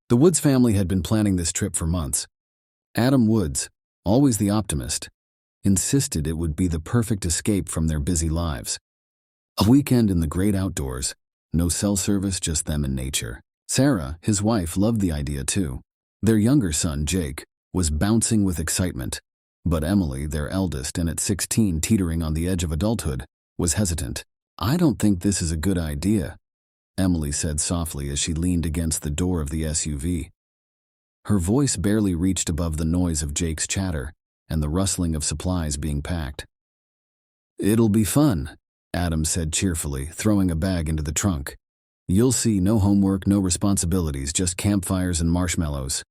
The Woods family had been planning this trip for months. Adam Woods, always the optimist, insisted it would be the perfect escape from their busy lives. A weekend in the great outdoors, no cell service, just them and nature. Sarah, his wife, loved the idea too. Their younger son, Jake, was bouncing with excitement, but Emily, their eldest and at 16 teetering on the edge of adulthood, was hesitant. "I don't think this is a good idea," Emily said softly as she leaned against the door of the SUV. Her voice barely reached above the noise of Jake's chatter and the rustling of supplies being packed. "It'll be fun," Adam said cheerfully, throwing a bag into the trunk. "You'll see, no homework, no responsibilities, just campfires and marshmallows."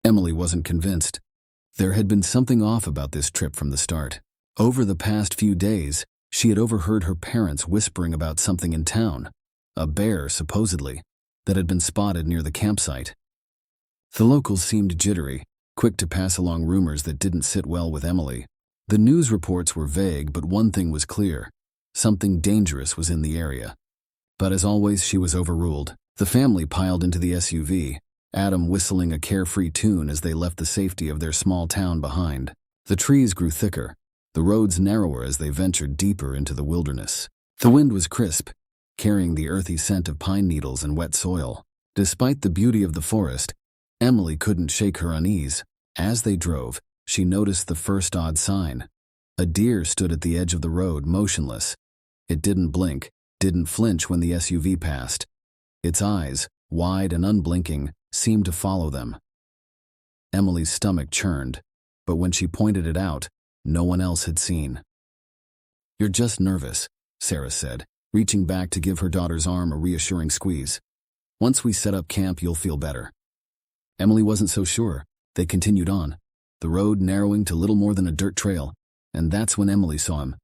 Emily wasn't convinced. There had been something off about this trip from the start. Over the past few days, she had overheard her parents whispering about something in town, a bear, supposedly, that had been spotted near the campsite. The locals seemed jittery, quick to pass along rumors that didn't sit well with Emily. The news reports were vague, but one thing was clear: something dangerous was in the area. But as always, she was overruled. The family piled into the SUV, Adam whistling a carefree tune as they left the safety of their small town behind. The trees grew thicker, the roads narrower as they ventured deeper into the wilderness. The wind was crisp, carrying the earthy scent of pine needles and wet soil. Despite the beauty of the forest, Emily couldn't shake her unease. As they drove, she noticed the first odd sign. A deer stood at the edge of the road, motionless. It didn't blink, didn't flinch when the SUV passed. Its eyes, wide and unblinking, seemed to follow them. Emily's stomach churned, but when she pointed it out, no one else had seen. "You're just nervous," Sarah said, reaching back to give her daughter's arm a reassuring squeeze. "Once we set up camp, you'll feel better." Emily wasn't so sure. They continued on, the road narrowing to little more than a dirt trail, and that's when Emily saw him.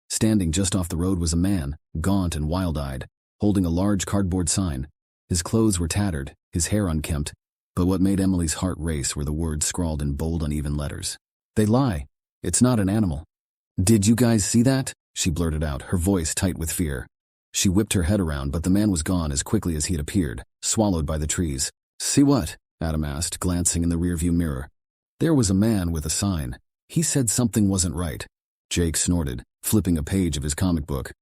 Standing just off the road was a man, gaunt and wild-eyed, holding a large cardboard sign. His clothes were tattered, his hair unkempt, but what made Emily's heart race were the words scrawled in bold, uneven letters. "They lie. It's not an animal." "Did you guys see that?" she blurted out, her voice tight with fear. She whipped her head around, but the man was gone as quickly as he had appeared, swallowed by the trees. "See what?" Adam asked, glancing in the rearview mirror. "There was a man with a sign. He said something wasn't right." Jake snorted, flipping a page of his comic book.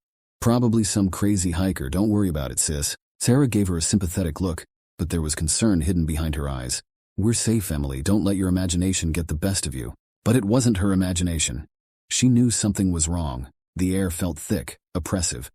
"Probably some crazy hiker. Don't worry about it, sis." Sarah gave her a sympathetic look, but there was concern hidden behind her eyes. "We're safe, Emily. Don't let your imagination get the best of you." But it wasn't her imagination. She knew something was wrong. The air felt thick, oppressive.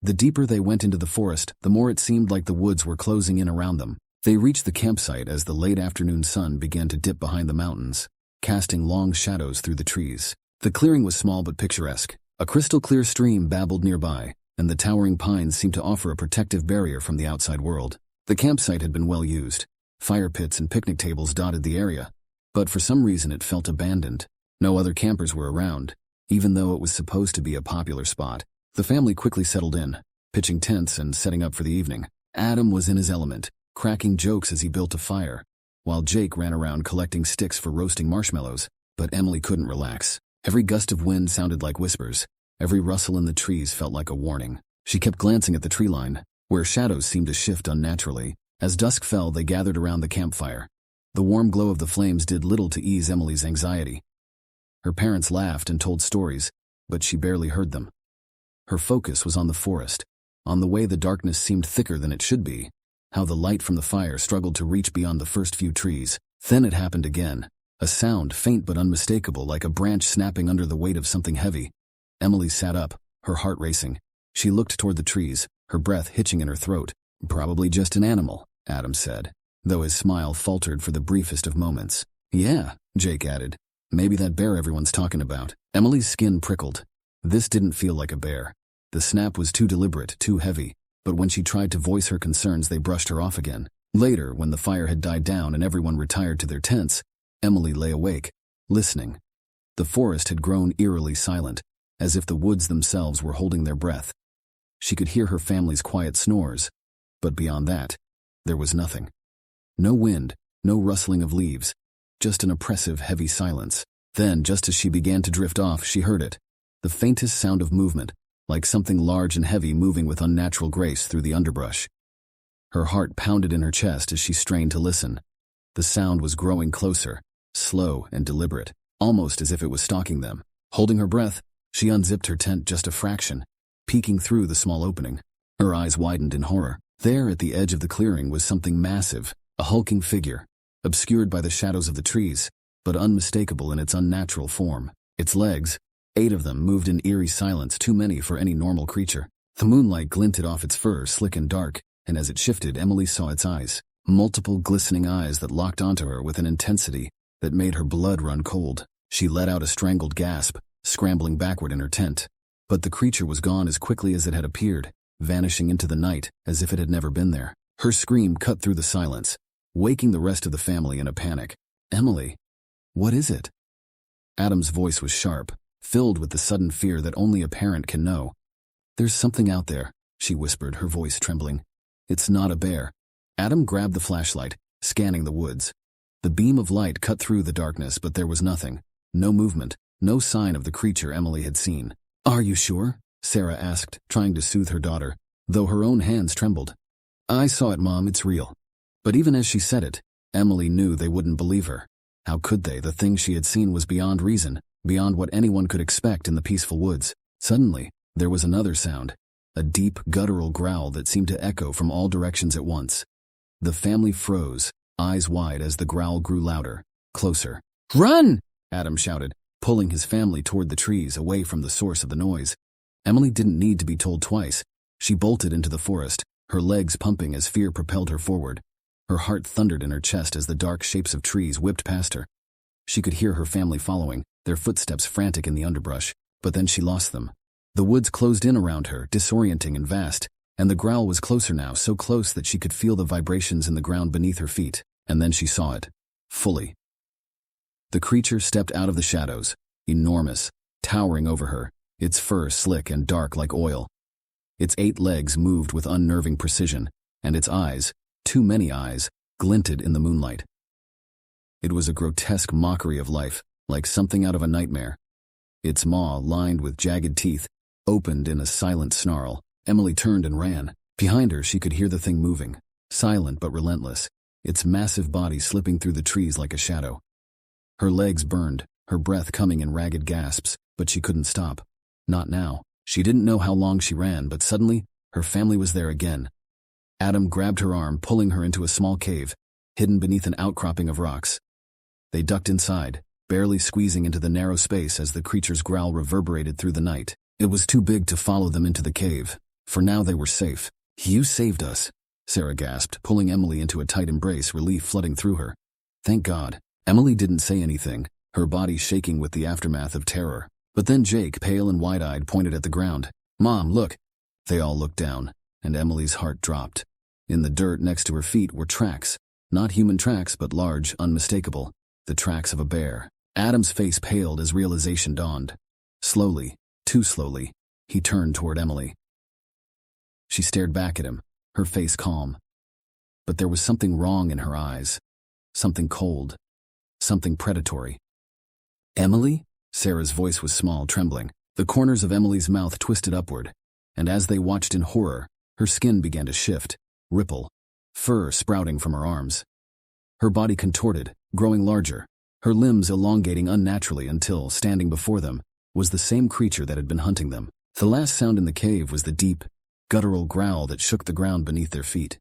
The deeper they went into the forest, the more it seemed like the woods were closing in around them. They reached the campsite as the late afternoon sun began to dip behind the mountains, casting long shadows through the trees. The clearing was small but picturesque. A crystal-clear stream babbled nearby, and the towering pines seemed to offer a protective barrier from the outside world. The campsite had been well used. Fire pits and picnic tables dotted the area, but for some reason it felt abandoned. No other campers were around, even though it was supposed to be a popular spot. The family quickly settled in, pitching tents and setting up for the evening. Adam was in his element, cracking jokes as he built a fire, while Jake ran around collecting sticks for roasting marshmallows. But Emily couldn't relax. Every gust of wind sounded like whispers. Every rustle in the trees felt like a warning. She kept glancing at the tree line, where shadows seemed to shift unnaturally. As dusk fell, they gathered around the campfire. The warm glow of the flames did little to ease Emily's anxiety. Her parents laughed and told stories, but she barely heard them. Her focus was on the forest, on the way the darkness seemed thicker than it should be, how the light from the fire struggled to reach beyond the first few trees. Then it happened again, a sound faint but unmistakable, like a branch snapping under the weight of something heavy. Emily sat up, her heart racing. She looked toward the trees, her breath hitching in her throat. "Probably just an animal," Adam said, though his smile faltered for the briefest of moments. "Yeah," Jake added. "Maybe that bear everyone's talking about." Emily's skin prickled. This didn't feel like a bear. The snap was too deliberate, too heavy, but when she tried to voice her concerns, they brushed her off again. Later, when the fire had died down and everyone retired to their tents, Emily lay awake, listening. The forest had grown eerily silent, as if the woods themselves were holding their breath. She could hear her family's quiet snores, but beyond that, there was nothing. No wind, no rustling of leaves, just an oppressive, heavy silence. Then, just as she began to drift off, she heard it. The faintest sound of movement, like something large and heavy moving with unnatural grace through the underbrush. Her heart pounded in her chest as she strained to listen. The sound was growing closer, slow and deliberate, almost as if it was stalking them. Holding her breath, she unzipped her tent just a fraction, peeking through the small opening. Her eyes widened in horror. There at the edge of the clearing was something massive, a hulking figure, obscured by the shadows of the trees, but unmistakable in its unnatural form. Its legs, 8 of them, moved in eerie silence, too many for any normal creature. The moonlight glinted off its fur, slick and dark, and as it shifted, Emily saw its eyes. Multiple glistening eyes that locked onto her with an intensity that made her blood run cold. She let out a strangled gasp, scrambling backward in her tent. But the creature was gone as quickly as it had appeared, vanishing into the night as if it had never been there. Her scream cut through the silence, waking the rest of the family in a panic. "Emily, what is it?" Adam's voice was sharp, filled with the sudden fear that only a parent can know. "There's something out there," she whispered, her voice trembling. "It's not a bear." Adam grabbed the flashlight, scanning the woods. The beam of light cut through the darkness, but there was nothing. No movement, no sign of the creature Emily had seen. "Are you sure?" Sarah asked, trying to soothe her daughter, though her own hands trembled. "I saw it, Mom, it's real." But even as she said it, Emily knew they wouldn't believe her. How could they? The thing she had seen was beyond reason, beyond what anyone could expect in the peaceful woods. Suddenly, there was another sound, a deep, guttural growl that seemed to echo from all directions at once. The family froze, eyes wide as the growl grew louder, closer. "Run!" Adam shouted, pulling his family toward the trees, away from the source of the noise. Emily didn't need to be told twice. She bolted into the forest, her legs pumping as fear propelled her forward. Her heart thundered in her chest as the dark shapes of trees whipped past her. She could hear her family following, their footsteps frantic in the underbrush, but then she lost them. The woods closed in around her, disorienting and vast, and the growl was closer now, so close that she could feel the vibrations in the ground beneath her feet. And then she saw it, fully. The creature stepped out of the shadows, enormous, towering over her, its fur slick and dark like oil. Its 8 legs moved with unnerving precision, and its eyes, too many eyes, glinted in the moonlight. It was a grotesque mockery of life, like something out of a nightmare. Its maw, lined with jagged teeth, opened in a silent snarl. Emily turned and ran. Behind her, she could hear the thing moving, silent but relentless, its massive body slipping through the trees like a shadow. Her legs burned, her breath coming in ragged gasps, but she couldn't stop. Not now. She didn't know how long she ran, but suddenly, her family was there again. Adam grabbed her arm, pulling her into a small cave, hidden beneath an outcropping of rocks. They ducked inside, barely squeezing into the narrow space as the creature's growl reverberated through the night. It was too big to follow them into the cave. For now they were safe. "You saved us," Sarah gasped, pulling Emily into a tight embrace, relief flooding through her. "Thank God." Emily didn't say anything, her body shaking with the aftermath of terror. But then Jake, pale and wide-eyed, pointed at the ground. "Mom, look." They all looked down, and Emily's heart dropped. In the dirt next to her feet were tracks, not human tracks, but large, unmistakable, the tracks of a bear. Adam's face paled as realization dawned. Slowly, too slowly, he turned toward Emily. She stared back at him, her face calm. But there was something wrong in her eyes, something cold, something predatory. "Emily?" Sarah's voice was small, trembling. The corners of Emily's mouth twisted upward, and as they watched in horror, her skin began to shift, ripple, fur sprouting from her arms. Her body contorted, growing larger, her limbs elongating unnaturally until, standing before them, was the same creature that had been hunting them. The last sound in the cave was the deep, guttural growl that shook the ground beneath their feet.